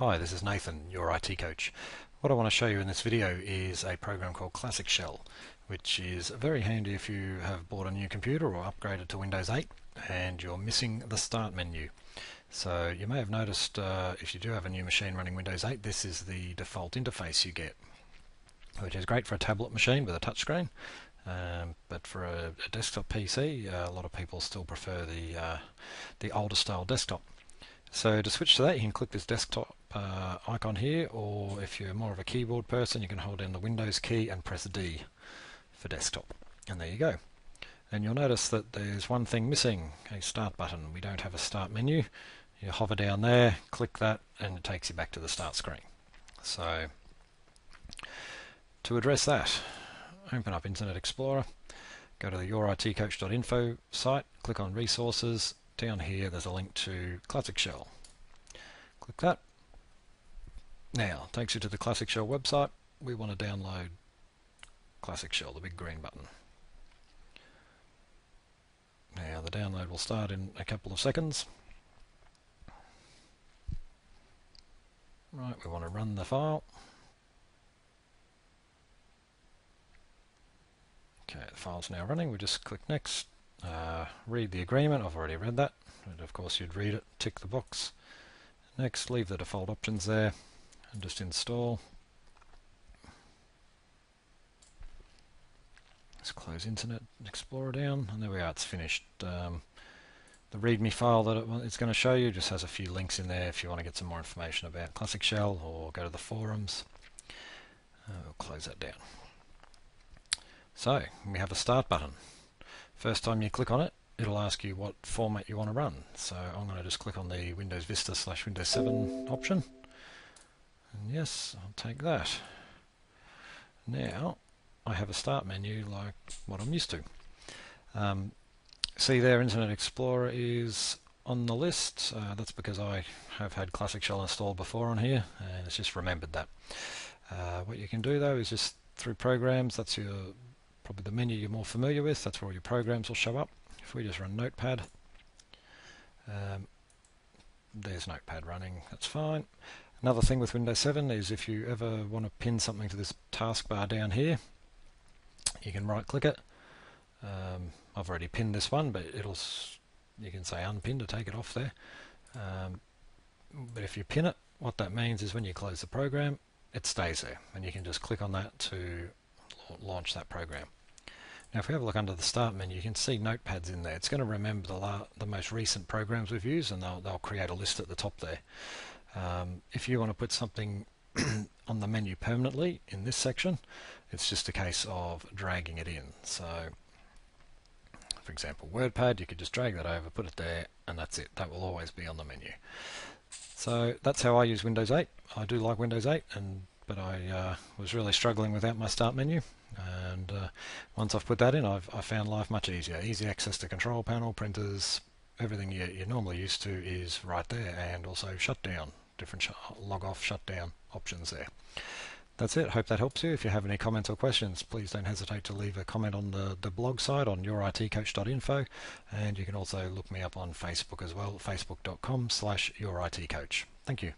Hi, this is Nathan, your IT coach. What I want to show you in this video is a program called Classic Shell, which is very handy if you have bought a new computer or upgraded to Windows 8 and you're missing the Start menu. So you may have noticed if you do have a new machine running Windows 8, this is the default interface you get, which is great for a tablet machine with a touchscreen. But for a desktop PC, a lot of people still prefer the older style desktop. So to switch to that, you can click this desktop icon here, or if you're more of a keyboard person, you can hold down the Windows key and press D for desktop. And there you go. And you'll notice that there's one thing missing, a start button. We don't have a start menu. You hover down there, click that, and it takes you back to the start screen. So to address that, open up Internet Explorer, go to the youritcoach.info site, click on Resources. Down here there's a link to Classic Shell. Click that. Now it takes you to the Classic Shell website. We want to download Classic Shell, the big green button. Now the download will start in a couple of seconds. Right, we want to run the file. Okay, the file's now running. We just click Next. Read the agreement. I've already read that, and of course you'd read it, tick the box. Next, leave the default options there and just install. Let's close Internet Explorer down, and there we are, it's finished. The README file that it's going to show you just has a few links in there if you want to get some more information about Classic Shell or go to the forums. We'll close that down. So we have a start button. First time you click on it, it'll ask you what format you want to run. So I'm going to just click on the Windows Vista / Windows 7 option. And yes, I'll take that. Now I have a start menu like what I'm used to. See there, Internet Explorer is on the list. That's because I have had Classic Shell installed before on here, and it's just remembered that. What you can do though is just through programs, that's probably the menu you're more familiar with, that's where all your programs will show up. If we just run Notepad, there's Notepad running, that's fine. Another thing with Windows 7 is if you ever want to pin something to this taskbar down here, you can right click it. I've already pinned this one, but you can say unpin to take it off there. But if you pin it, what that means is when you close the program, it stays there, and you can just click on that to launch that program. Now if we have a look under the start menu, you can see notepads in there. It's going to remember the most recent programs we've used, and they'll create a list at the top there. If you want to put something on the menu permanently in this section, it's just a case of dragging it in. So for example, WordPad, you could just drag that over, put it there, and that's it. That will always be on the menu. So that's how I use Windows 8. I do like Windows 8, but I was really struggling without my start menu, and once I've put that in, I've found life much easier. Easy access to control panel, printers, everything you're normally used to is right there, and also shutdown, different log off, shutdown options there. That's it. Hope that helps you. If you have any comments or questions, please don't hesitate to leave a comment on the blog site on youritcoach.info, and you can also look me up on Facebook as well, facebook.com/youritcoach. Thank you.